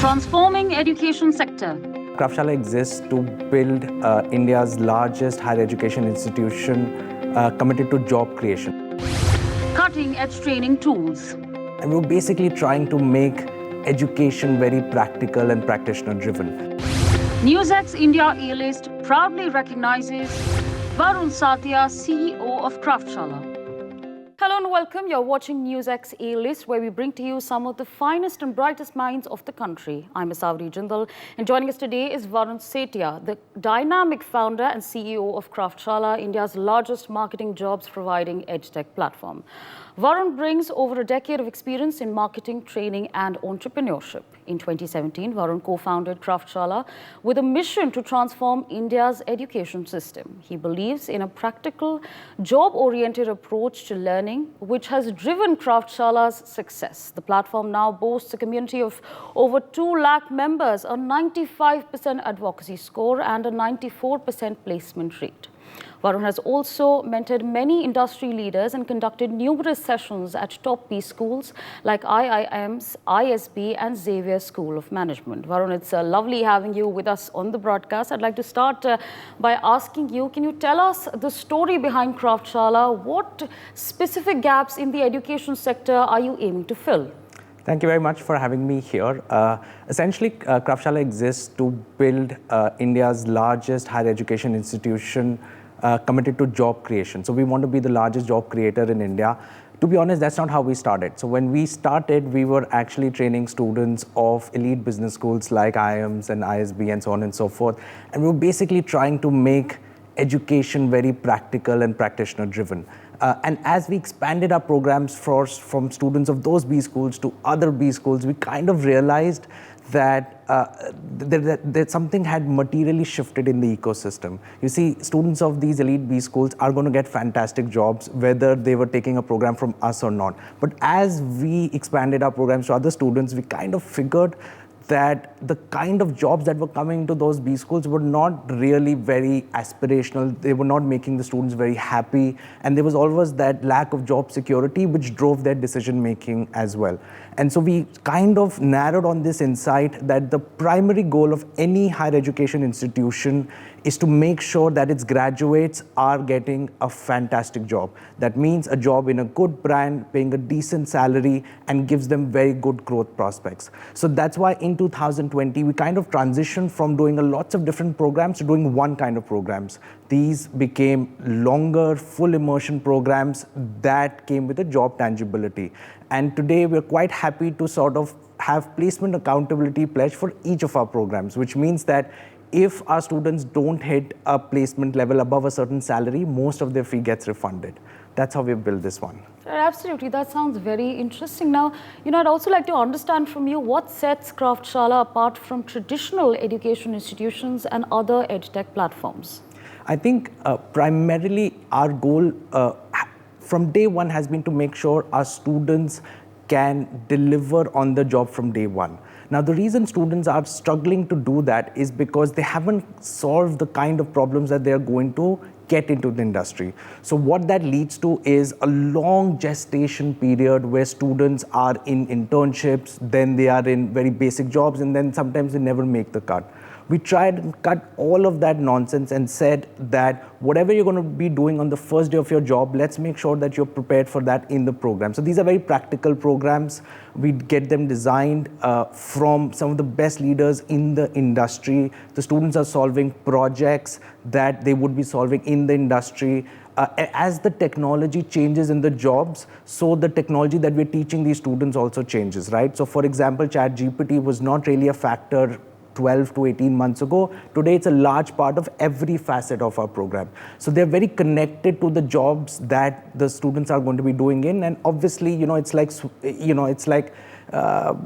Transforming education sector. Kraftshala exists to build India's largest higher education institution committed to job creation. Cutting-edge training tools. And we're basically trying to make education very practical and practitioner-driven. NewsX India A-List proudly recognizes Varun, Satia, CEO of Kraftshala. Hello and welcome. You're watching NewsX A-List, where we bring to you some of the finest and brightest minds of the country. I'm Satia Jindal, and joining us today is Varun Satia, the dynamic founder and CEO of Kraftshala, India's largest marketing jobs providing edtech platform. Varun brings over a decade of experience in marketing, training and entrepreneurship. In 2017, Varun co-founded Kraftshala with a mission to transform India's education system. He believes in a practical, job-oriented approach to learning, which has driven Kraftshala's success. The platform now boasts a community of over 2 lakh members, a 95% advocacy score and a 94% placement rate. Varun has also mentored many industry leaders and conducted numerous sessions at top B schools like IIMs, ISB and Xavier School of Management. Varun, it's lovely having you with us on the broadcast. I'd like to start by asking you, can you tell us the story behind Kraftshala? What specific gaps in the education sector are you aiming to fill? Thank you very much for having me here. Essentially, Kraftshala exists to build India's largest higher education institution committed to job creation. So we want to be the largest job creator in India. To be honest, that's not how we started. So when we started, we were actually training students of elite business schools like IIMs and ISB and so on and so forth. And we were basically trying to make education very practical and practitioner driven. And as we expanded our programs from students of those B schools to other B schools, we kind of realized that that something had materially shifted in the ecosystem. You see, students of these elite B schools are going to get fantastic jobs, whether they were taking a program from us or not. But as we expanded our programs to other students, we kind of figured that the kind of jobs that were coming to those B schools were not really very aspirational. They were not making the students very happy. And there was always that lack of job security, which drove their decision making as well. And so we kind of narrowed on this insight that the primary goal of any higher education institution is to make sure that its graduates are getting a fantastic job. That means a job in a good brand, paying a decent salary, and gives them very good growth prospects. So that's why in 2020, we kind of transitioned from doing lots of different programs to doing one kind of programs. These became longer, full immersion programs that came with a job tangibility. And today, we're quite happy to sort of have placement accountability pledge for each of our programs, which means that if our students don't hit a placement level above a certain salary, most of their fee gets refunded. That's how we built this one. Absolutely, that sounds very interesting. Now, I'd also like to understand from you what sets Kraftshala apart from traditional education institutions and other edtech platforms. I think primarily our goal from day one has been to make sure our students can deliver on the job from day one. Now, the reason students are struggling to do that is because they haven't solved the kind of problems that they're going to get into the industry. So what that leads to is a long gestation period where students are in internships, then they are in very basic jobs, and then sometimes they never make the cut. We tried and cut all of that nonsense and said that whatever you're going to be doing on the first day of your job, let's make sure that you're prepared for that in the program. So these are very practical programs. We get them designed from some of the best leaders in the industry. The students are solving projects that they would be solving in the industry. As the technology changes in the jobs, so the technology that we're teaching these students also changes, right? So for example, ChatGPT was not really a factor 12 to 18 months ago. Today, it's a large part of every facet of our program. So they're very connected to the jobs that the students are going to be doing in. And obviously, it's like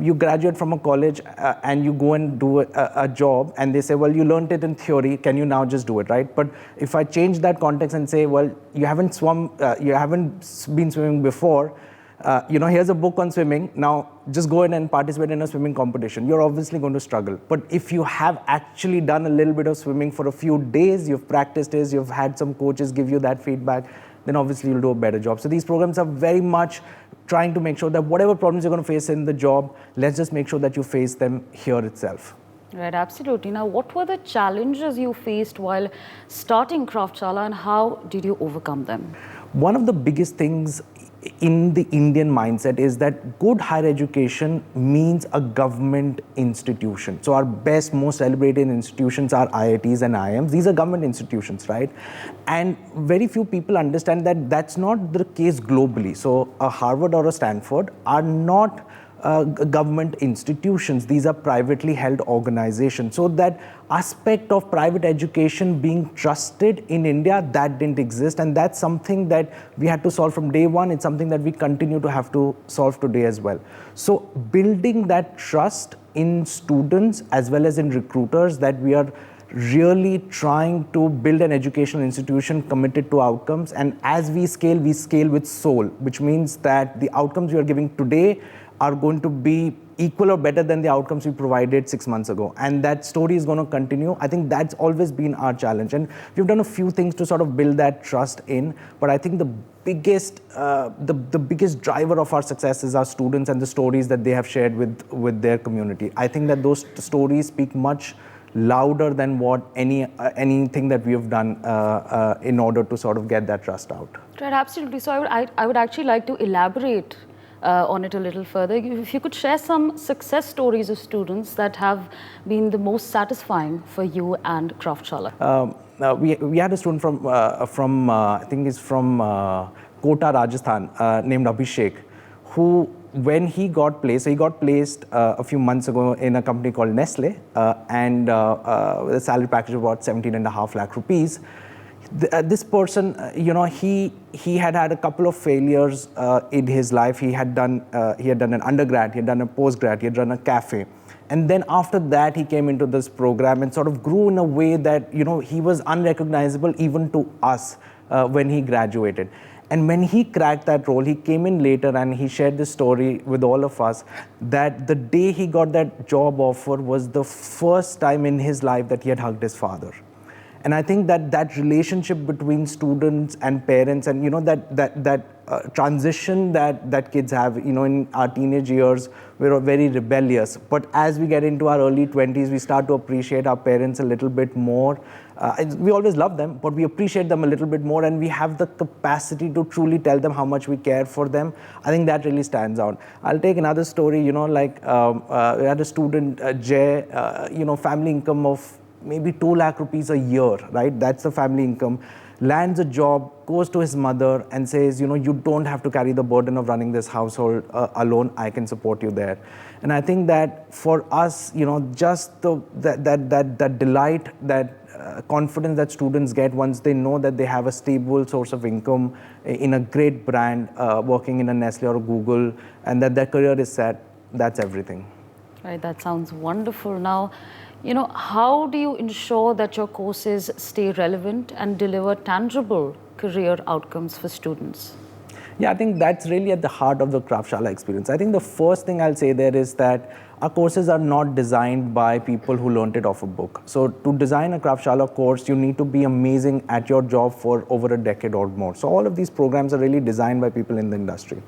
you graduate from a college and you go and do a job and they say, well, you learned it in theory, can you now just do it, right? But if I change that context and say, well, you haven't been swimming before, here's a book on swimming. Now, just go in and participate in a swimming competition. You're obviously going to struggle. But if you have actually done a little bit of swimming for a few days, you've practiced it, you've had some coaches give you that feedback, then obviously you'll do a better job. So these programs are very much trying to make sure that whatever problems you're going to face in the job, let's just make sure that you face them here itself. Right, absolutely. Now, what were the challenges you faced while starting Kraftshala and how did you overcome them? One of the biggest things in the Indian mindset is that good higher education means a government institution. So our best, most celebrated institutions are IITs and IIMs. These are government institutions, right? And very few people understand that that's not the case globally. So a Harvard or a Stanford are not government institutions. These are privately held organizations. So that aspect of private education being trusted in India, that didn't exist. And that's something that we had to solve from day one. It's something that we continue to have to solve today as well. So building that trust in students as well as in recruiters, that we are really trying to build an educational institution committed to outcomes. And as we scale with soul, which means that the outcomes we are giving today are going to be equal or better than the outcomes we provided 6 months ago. And that story is going to continue. I think that's always been our challenge. And we've done a few things to sort of build that trust in. But I think the biggest driver of our success is our students and the stories that they have shared with their community. I think that those stories speak much louder than what anything that we have done in order to sort of get that trust out. Right, absolutely. So I would actually like to elaborate on it a little further. If you could share some success stories of students that have been the most satisfying for you and Kraftshala. We had a student from I think he's from Kota, Rajasthan, named Abhishek, who when he got placed, so he got placed a few months ago in a company called Nestle, and with a salary package of about 17.5 lakh rupees. This person, he had a couple of failures in his life. He had done an undergrad, he had done a postgrad, he had run a cafe. And then after that, he came into this program and sort of grew in a way that, he was unrecognizable even to us when he graduated. And when he cracked that role, he came in later and he shared this story with all of us that the day he got that job offer was the first time in his life that he had hugged his father. And I think that relationship between students and parents, and that transition that kids have, in our teenage years, we're very rebellious. But as we get into our early 20s, we start to appreciate our parents a little bit more. We always love them, but we appreciate them a little bit more, and we have the capacity to truly tell them how much we care for them. I think that really stands out. I'll take another story, we had a student, Jay, family income of maybe 2 lakh rupees a year, right? That's the family income. Lands a job, goes to his mother and says, you don't have to carry the burden of running this household alone. I can support you there. And I think that for us, just that delight, that confidence that students get once they know that they have a stable source of income in a great brand, working in a Nestle or a Google, and that their career is set, that's everything. Right, that sounds wonderful. Now, how do you ensure that your courses stay relevant and deliver tangible career outcomes for students? Yeah, I think that's really at the heart of the Kraftshala experience. I think the first thing I'll say there is that our courses are not designed by people who learned it off a book. So to design a Kraftshala course, you need to be amazing at your job for over a decade or more. So all of these programs are really designed by people in the industry.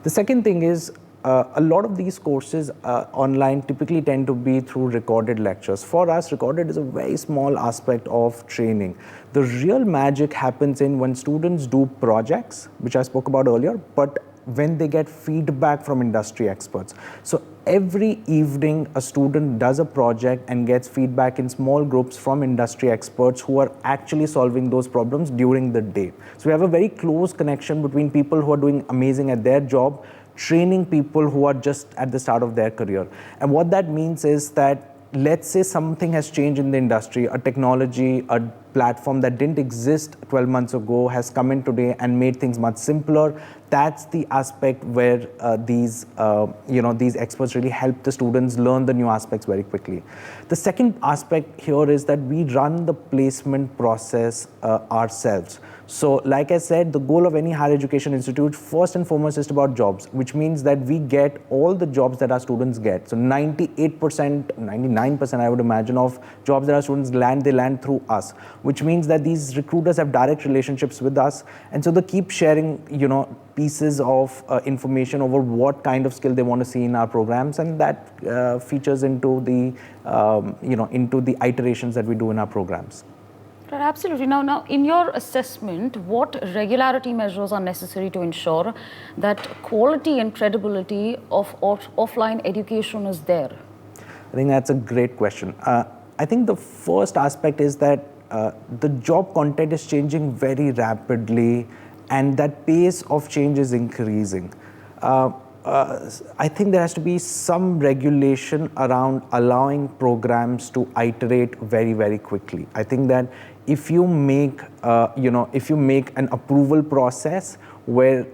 The second thing is, a lot of these courses online typically tend to be through recorded lectures. For us, recorded is a very small aspect of training. The real magic happens in when students do projects, which I spoke about earlier, but when they get feedback from industry experts. So every evening, a student does a project and gets feedback in small groups from industry experts who are actually solving those problems during the day. So we have a very close connection between people who are doing amazing at their job, training people who are just at the start of their career. And what that means is that, let's say something has changed in the industry, a technology, a platform that didn't exist 12 months ago has come in today and made things much simpler. That's the aspect where these experts really help the students learn the new aspects very quickly. The second aspect here is that we run the placement process ourselves. So like I said, the goal of any higher education institute first and foremost is about jobs, which means that we get all the jobs that our students get. So 98%, 99% I would imagine of jobs that our students land, they land through us. which means that these recruiters have direct relationships with us, and so they keep sharing, pieces of information over what kind of skill they want to see in our programs, and that features into the, into the iterations that we do in our programs. Right, absolutely. Now, in your assessment, what regularity measures are necessary to ensure that quality and credibility of offline education is there? I think that's a great question. I think the first aspect is that the job content is changing very rapidly, and that pace of change is increasing. I think there has to be some regulation around allowing programs to iterate very, very quickly. I think that if you make, if you make an approval process where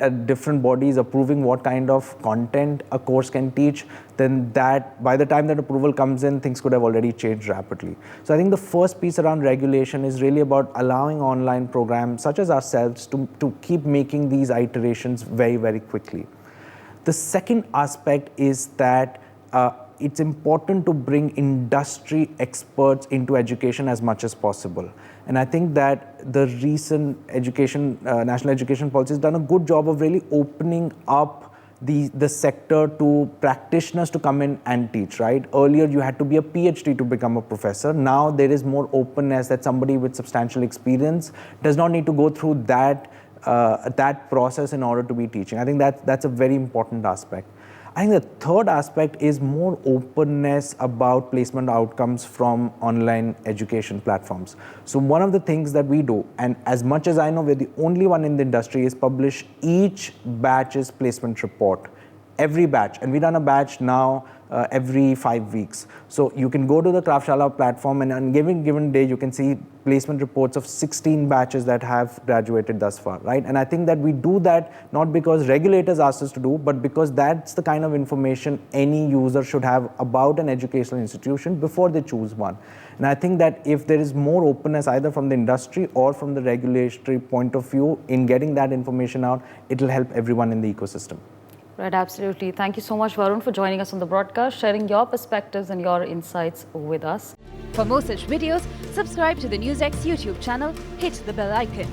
a different body is approving what kind of content a course can teach, then that by the time that approval comes in, things could have already changed rapidly. So I think the first piece around regulation is really about allowing online programs such as ourselves to keep making these iterations very, very quickly. The second aspect is that it's important to bring industry experts into education as much as possible. And I think that the recent national education policy has done a good job of really opening up the sector to practitioners to come in and teach, right? Earlier, you had to be a PhD to become a professor. Now, there is more openness that somebody with substantial experience does not need to go through that process in order to be teaching. I think that's a very important aspect. I think the third aspect is more openness about placement outcomes from online education platforms. So one of the things that we do, and as much as I know we're the only one in the industry, is publish each batch's placement report. Every batch, and we run a batch now every 5 weeks. So you can go to the Kraftshala platform, and on given day you can see placement reports of 16 batches that have graduated thus far, right? And I think that we do that not because regulators asked us to do, but because that's the kind of information any user should have about an educational institution before they choose one. And I think that if there is more openness either from the industry or from the regulatory point of view in getting that information out, it'll help everyone in the ecosystem. Right, absolutely. Thank you so much, Varun, for joining us on the broadcast, sharing your perspectives and your insights with us. For more such videos, subscribe to the NewsX YouTube channel, hit the bell icon.